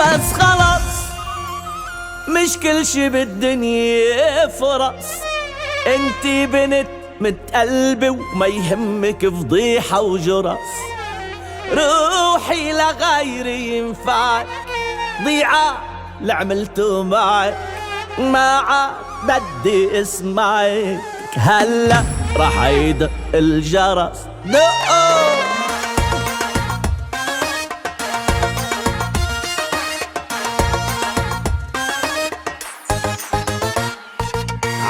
بس خلاص مش كل شي بالدنيا فرص. انتي بنت متقلبة وما يهمك فضيحة وجرس. روحي لغيري ينفعك، ضيعة لعملته معك، ما عاد بدي اسمعك. هلا راح يدق الجرس، دقوا.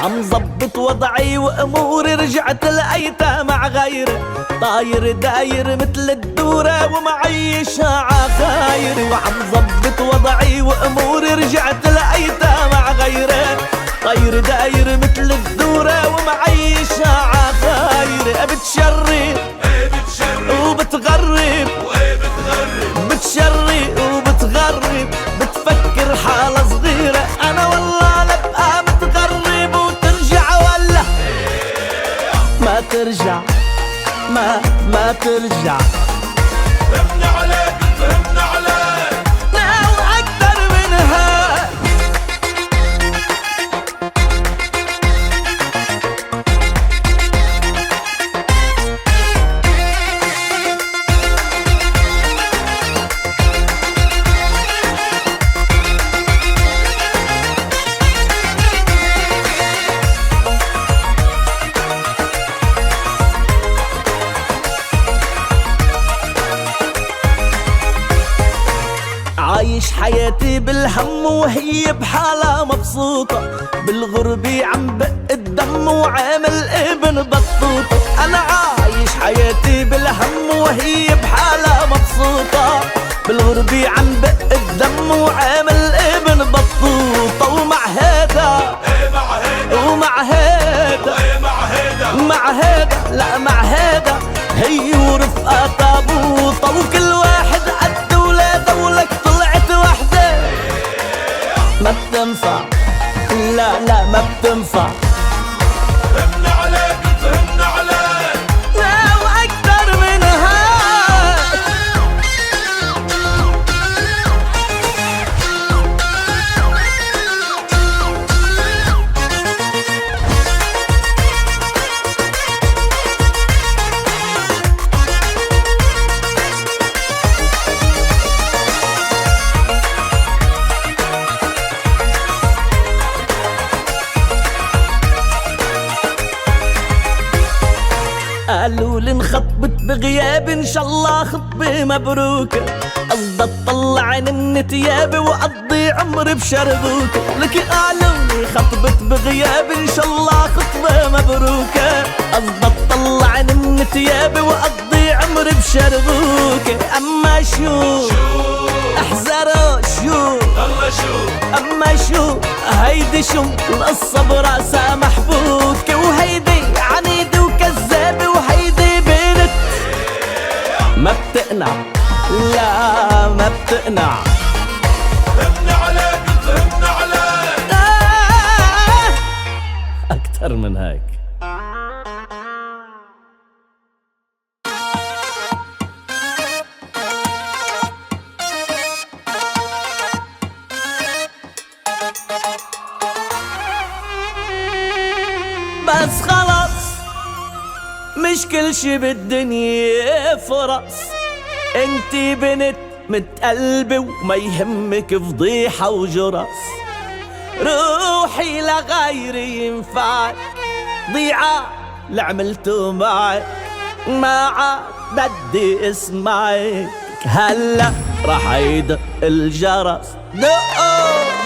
عم زبط وضعي واموري، رجعت لقيتها مع غيري، طاير داير مثل الدورة ومعيشها عخايري. وعم زبط وضعي واموري، رجعت لقيتها مع غيري، طاير داير مثل الدورة ومعيشها عخايري. بتشري وبتغرب، بتشري وبتغرب، بتفكر حالة صغيرة. انا والله لبقى متغرب وترجع ولا ما ترجع، ما ترجع. فهمنا عليك، فهمنا عليك، لا وأكتر منها. عايش حياتي بالهم وهي بحالها مبسوطة، بالغربة عم بق الدم وعامل ابن بطوطة. أنا عايش حياتي بالهم وهي بحالها مبسوطة، بالغربة عم بق الدم وعامل ابن بطوطة. ومع هيدا ومع هيدا مع هيدا لا مع هيدا هي ورفقة طابوطة. وكل واحد قد ولاده ولك طلعت وحدة ما بتنفع، لا لا ما بتنفع. فهمنا عليك، فهمنا عليك، لا وأكتر منها. قالوا لي انخطبت بغياب، ان شاء الله خطبة مبروكة. قصدي اطلع من تيابي واقضي عمري بشربوكة. لك قالوا لي خطبت بغياب، ان شاء الله خطبة مبروكة. قصدي اطلع من تيابي واقضي عمري بشربوكة. اما شو احذروا شو الله شو، اما شو هيدي شو القصة براسها محبوكة. وهيدي عنيدة وكذابة، وهيدي بنت ما بتقنع، لا ما بتقنع. فهمنا عليك، فهمنا عليك، أكتر من هيك. بس خلاص مش كل شي بالدنيا فرص. انتي بنت متقلبة وما يهمك فضيحة وجرس. روحي لغيري ينفعك، ضيعة لعملته معك، ما عاد بدي اسمعك. هلا راح يدق الجرس، دقوا.